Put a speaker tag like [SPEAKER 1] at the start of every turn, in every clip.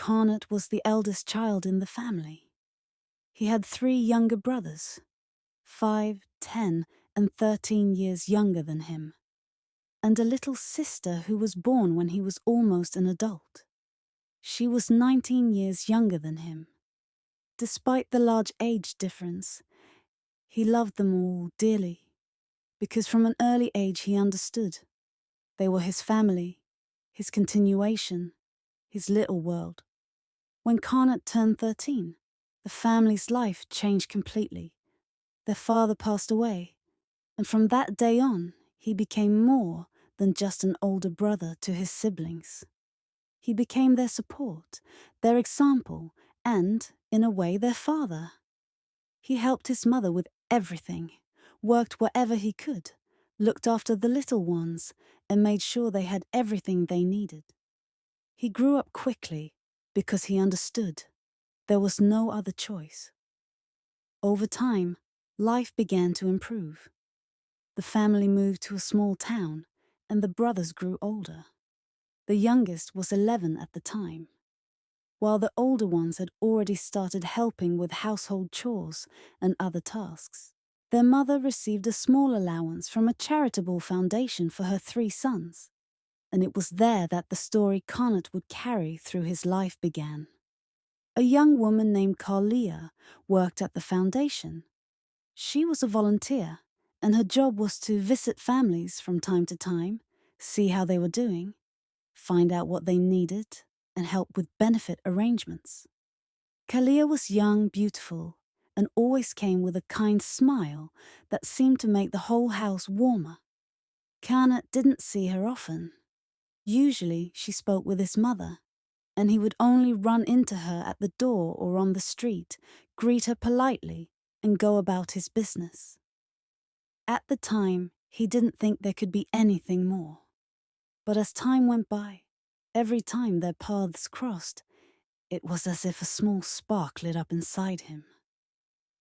[SPEAKER 1] Kanat was the eldest child in the family. He had 3 younger brothers, 5, 10, and 13 years younger than him, and a little sister who was born when he was almost an adult. She was 19 years younger than him. Despite the large age difference, he loved them all dearly, because from an early age he understood. They were his family, his continuation, his little world. When Kanat turned 13, the family's life changed completely. Their father passed away, and from that day on, he became more than just an older brother to his siblings. He became their support, their example, and, in a way, their father. He helped his mother with everything, worked wherever he could, looked after the little ones, and made sure they had everything they needed. He grew up quickly because he understood there was no other choice. Over time, life began to improve. The family moved to a small town, and the brothers grew older. The youngest was 11 at the time, while the older ones had already started helping with household chores and other tasks. Their mother received a small allowance from a charitable foundation for her 3 sons, and it was there that the story Kanat would carry through his life began. A young woman named Kaliya worked at the foundation. She was a volunteer, and her job was to visit families from time to time, see how they were doing, find out what they needed, and help with benefit arrangements. Kaliya was young, beautiful, and always came with a kind smile that seemed to make the whole house warmer. Kanat didn't see her often. Usually she spoke with his mother, and he would only run into her at the door or on the street, greet her politely, and go about his business. At the time, he didn't think there could be anything more. But as time went by, every time their paths crossed, it was as if a small spark lit up inside him.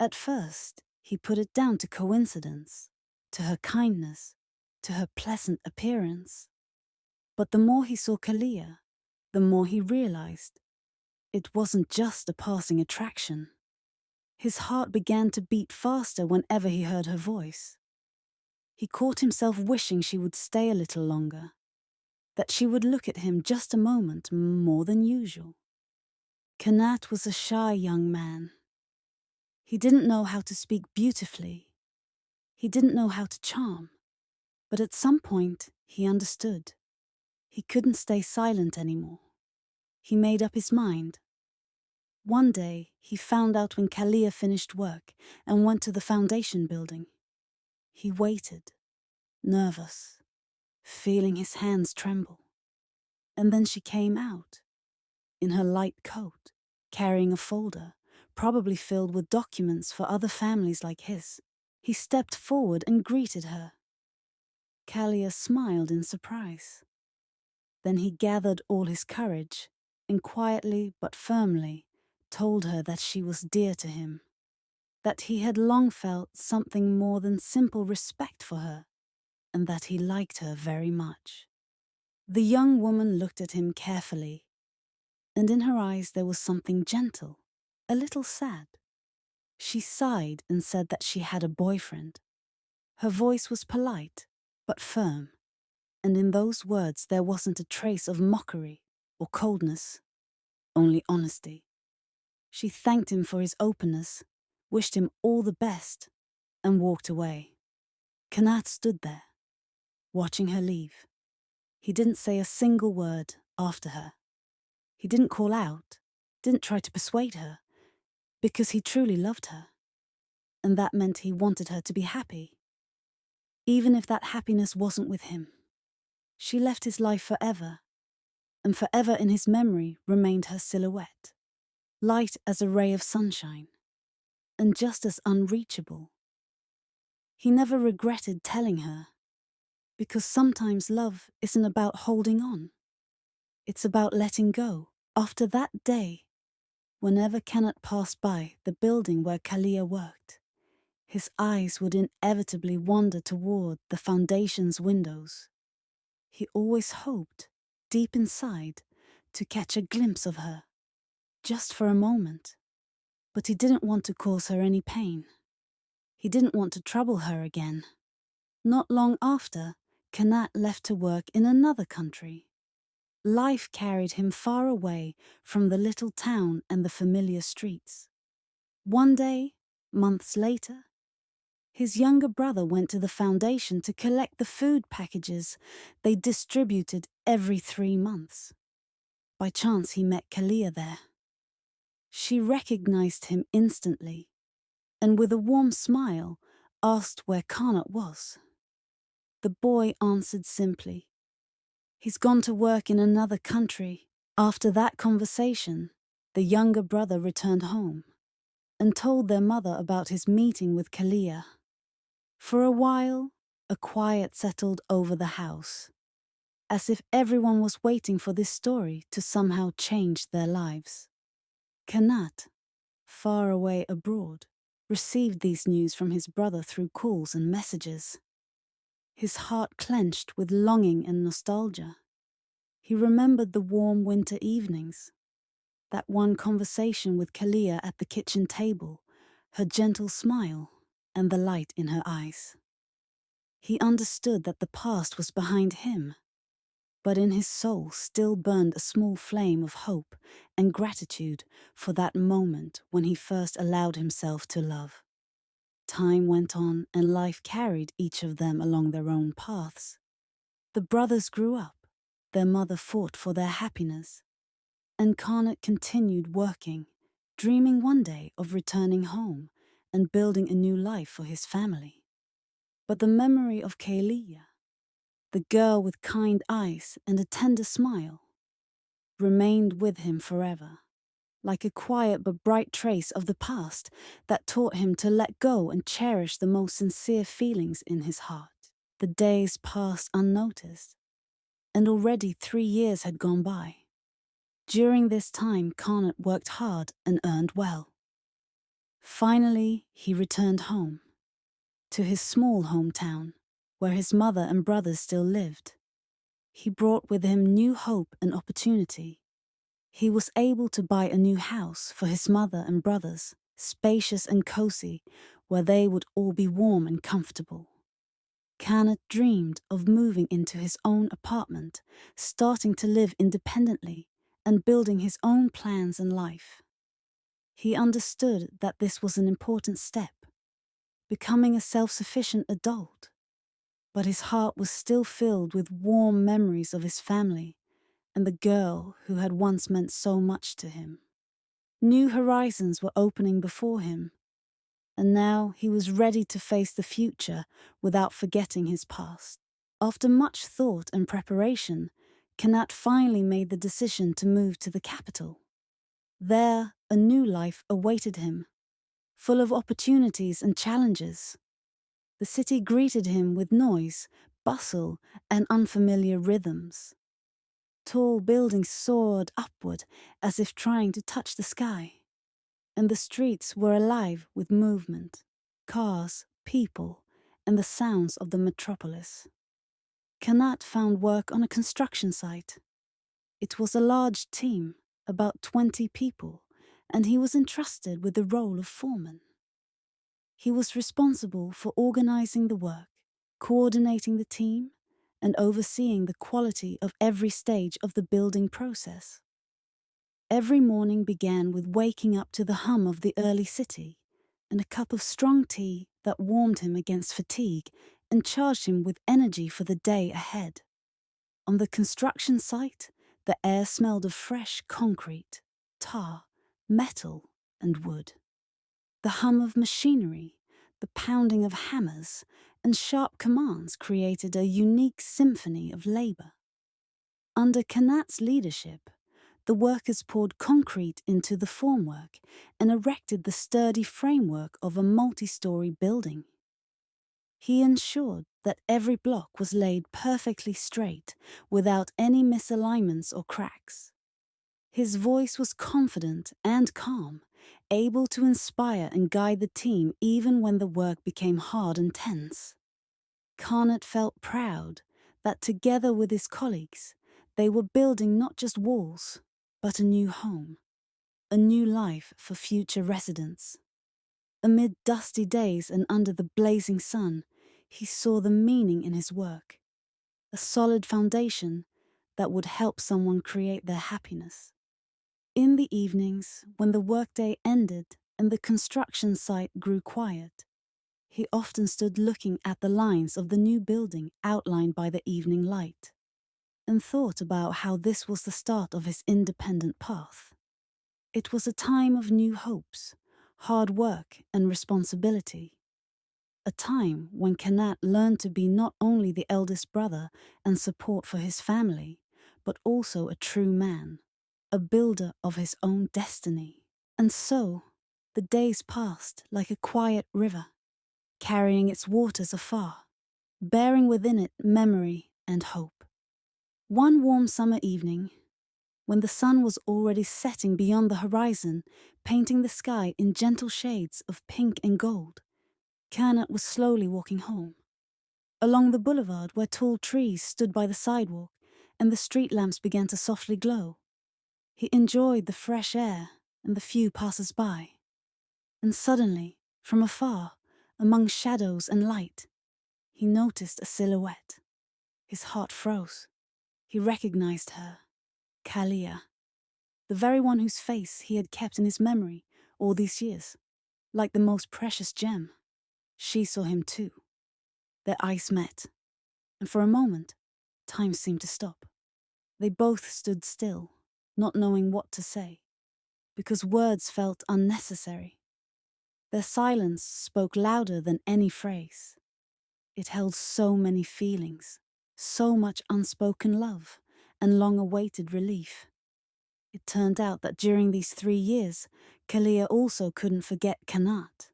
[SPEAKER 1] At first, he put it down to coincidence, to her kindness, to her pleasant appearance. But the more he saw Kaliya, the more he realized it wasn't just a passing attraction. His heart began to beat faster whenever he heard her voice. He caught himself wishing she would stay a little longer, that she would look at him just a moment more than usual. Kanat was a shy young man. He didn't know how to speak beautifully. He didn't know how to charm. But at some point, he understood. He couldn't stay silent anymore. He made up his mind. One day, he found out when Kaliya finished work and went to the foundation building. He waited, nervous, feeling his hands tremble. And then she came out, in her light coat, carrying a folder, probably filled with documents for other families like his. He stepped forward and greeted her. Kaliya smiled in surprise. Then he gathered all his courage and quietly but firmly told her that she was dear to him, that he had long felt something more than simple respect for her, and that he liked her very much. The young woman looked at him carefully, and in her eyes there was something gentle, a little sad. She sighed and said that she had a boyfriend. Her voice was polite, but firm, and in those words there wasn't a trace of mockery or coldness, only honesty. She thanked him for his openness, wished him all the best, and walked away. Kanat stood there, watching her leave. He didn't say a single word after her. He didn't call out, didn't try to persuade her, because he truly loved her. And that meant he wanted her to be happy, even if that happiness wasn't with him. She left his life forever, and forever in his memory remained her silhouette, light as a ray of sunshine, and just as unreachable. He never regretted telling her, because sometimes love isn't about holding on. It's about letting go. After that day, whenever Kanat passed by the building where Kaliya worked, his eyes would inevitably wander toward the foundation's windows. He always hoped, deep inside, to catch a glimpse of her, just for a moment. But he didn't want to cause her any pain. He didn't want to trouble her again. Not long after, Kanat left to work in another country. Life carried him far away from the little town and the familiar streets. One day, months later, his younger brother went to the foundation to collect the food packages they distributed every 3 months. By chance, he met Kaliya there. She recognized him instantly, and with a warm smile, asked where Kanat was. The boy answered simply, "He's gone to work in another country." After that conversation, the younger brother returned home and told their mother about his meeting with Kaliya. For a while, a quiet settled over the house, as if everyone was waiting for this story to somehow change their lives. Kanat, far away abroad, received these news from his brother through calls and messages. His heart clenched with longing and nostalgia. He remembered the warm winter evenings, that one conversation with Kaliya at the kitchen table, her gentle smile, and the light in her eyes. He understood that the past was behind him, but in his soul still burned a small flame of hope and gratitude for that moment when he first allowed himself to love. Time went on and life carried each of them along their own paths. The brothers grew up, their mother fought for their happiness, and Kanat continued working, dreaming one day of returning home and building a new life for his family. But the memory of Kaliya, the girl with kind eyes and a tender smile, remained with him forever, like a quiet but bright trace of the past that taught him to let go and cherish the most sincere feelings in his heart. The days passed unnoticed, and already 3 years had gone by. During this time, Kanat worked hard and earned well. Finally, he returned home, to his small hometown, where his mother and brothers still lived. He brought with him new hope and opportunity. He was able to buy a new house for his mother and brothers, spacious and cozy, where they would all be warm and comfortable. Kanat dreamed of moving into his own apartment, starting to live independently and building his own plans in life. He understood that this was an important step, becoming a self-sufficient adult. But his heart was still filled with warm memories of his family and the girl who had once meant so much to him. New horizons were opening before him, and now he was ready to face the future without forgetting his past. After much thought and preparation, Kanat finally made the decision to move to the capital. There, a new life awaited him, full of opportunities and challenges. The city greeted him with noise, bustle, and unfamiliar rhythms. Tall buildings soared upward as if trying to touch the sky, and the streets were alive with movement, cars, people, and the sounds of the metropolis. Kanat found work on a construction site. It was a large team, about 20 people, and he was entrusted with the role of foreman. He was responsible for organizing the work, coordinating the team, and overseeing the quality of every stage of the building process. Every morning began with waking up to the hum of the early city and a cup of strong tea that warmed him against fatigue and charged him with energy for the day ahead. On the construction site, the air smelled of fresh concrete, tar, metal, and wood. The hum of machinery, the pounding of hammers, and sharp commands created a unique symphony of labor. Under Kanat's leadership, the workers poured concrete into the formwork and erected the sturdy framework of a multi-story building. He ensured that every block was laid perfectly straight, without any misalignments or cracks. His voice was confident and calm, able to inspire and guide the team even when the work became hard and tense. Kanat felt proud that together with his colleagues, they were building not just walls, but a new home. a new life for future residents. Amid dusty days and under the blazing sun, he saw the meaning in his work, a solid foundation that would help someone create their happiness. In the evenings, when the workday ended and the construction site grew quiet, he often stood looking at the lines of the new building outlined by the evening light, and thought about how this was the start of his independent path. It was a time of new hopes, hard work and responsibility. A time when Kanat learned to be not only the eldest brother and support for his family, but also a true man, a builder of his own destiny. And so, the days passed like a quiet river, carrying its waters afar, bearing within it memory and hope. One warm summer evening, when the sun was already setting beyond the horizon, painting the sky in gentle shades of pink and gold, Kanat was slowly walking home. Along the boulevard where tall trees stood by the sidewalk and the street lamps began to softly glow, he enjoyed the fresh air and the few passers-by. And suddenly, from afar, among shadows and light, he noticed a silhouette. His heart froze. He recognized her, Kaliya, the very one whose face he had kept in his memory all these years, like the most precious gem. She saw him too. Their eyes met, and for a moment, time seemed to stop. They both stood still, not knowing what to say, because words felt unnecessary. Their silence spoke louder than any phrase. It held so many feelings, so much unspoken love, and long-awaited relief. It turned out that during these 3 years, Kaliya also couldn't forget Kanat.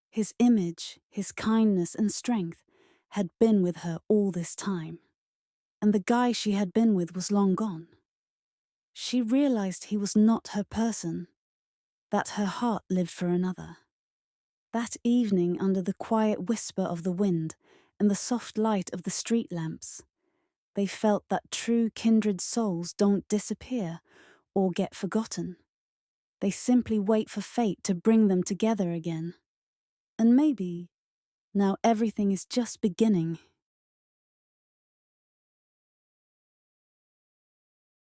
[SPEAKER 1] His image, his kindness and strength had been with her all this time, and the guy she had been with was long gone. She realized he was not her person, that her heart lived for another. That evening, under the quiet whisper of the wind and the soft light of the street lamps, they felt that true kindred souls don't disappear or get forgotten. They simply wait for fate to bring them together again. And maybe, now everything is just beginning.